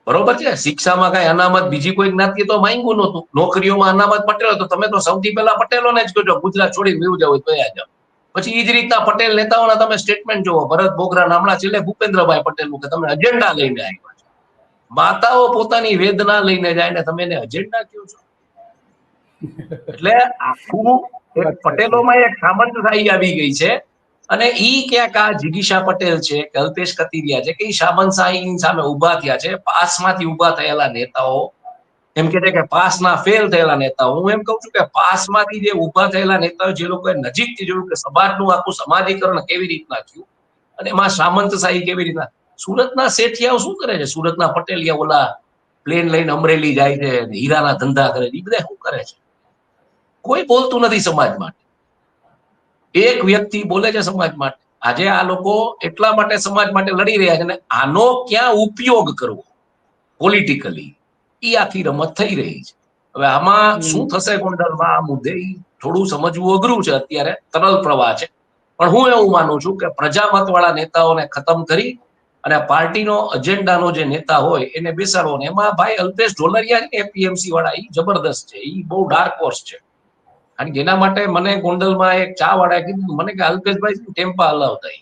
બરોબર છે, શિક્ષામાં કઈ અનામત બીજી કોઈ જ્ઞાતિ તો માંગ્યું નહોતું, નોકરીઓમાં અનામત પટેલો, તો તમે તો સૌથી પહેલા પટેલોને જ કહેજો ગુજરાત છોડીને વયું જાવ તો જાઓ. પછી એ જ રીતના પટેલ નેતાઓના તમે સ્ટેટમેન્ટ જોવો, ભરત બોગરા હમણાં છેલ્લે ભૂપેન્દ્રભાઈ પટેલનું કે તમે એજન્ડા લઈને આવ્યા છો. માતાઓ પોતાની વેદના લઈને જાય ને તમે એને એજન્ડા કહો છો. એટલે આખું એક પટેલોમાં એક સામંતશાહી આવી ગઈ છે. અને ઈ ક્યાંક આ જિગીશા પટેલ છે કે અલ્પેશ કથિરિયા છે કે ઈ સામંતશાહીની સામે ઉભા થયા છે. પાસમાંથી ઉભા થયેલા નેતાઓ એમ કે પાસના ફેલ થયેલા નેતાઓ, હું એમ કહું છું કે પાસમાંથી જે ઉભા થયેલા નેતાઓ જે લોકોએ નજીકથી જોયું કે સમાજનું આખું સમાજીકરણ કેવી રીતના થયું અને એમાં સામંતશાહી કેવી રીતના. સુરતના શેઠિયાઓ શું કરે છે? સુરતના પટેલિયા ઓલા પ્લેન લઈને અમરેલી જાય છે, હીરાના ધંધા કરે છે, એ બધા શું કરે છે? કોઈ બોલતું નથી સમાજ માટે. એક વ્યક્તિ બોલે છે સમાજ માટે. આજે આ લોકો એટલા માટે સમાજ માટે લડી રહ્યા છે ને આનો ક્યાં ઉપયોગ કરવો પોલિટિકલી, એ આખી રમત થઈ રહી છે. હવે આમાં શું થશે ગોંડલમાં આ મુદ્દે થોડું સમજવું અઘરું છે, અત્યારે તરલ પ્રવાહ છે. પણ હું એવું માનું છું કે પ્રજામત વાળા નેતાઓને ખતમ કરી અને પાર્ટીનો એજન્ડાનો જે નેતા હોય એને બેસાડવો. ને એમાં ભાઈ અલ્પેશ ઢોલરિયા છે એપીએમસી વાળા, એ જબરદસ્ત છે, એ બહુ ડાર્ક હોર્સ છે. કારણ કે એના માટે મને ગોંડલમાં એક ચા વાળા કીધું મને કે અલ્પેશભાઈ ટેમ્પા હલાવતા,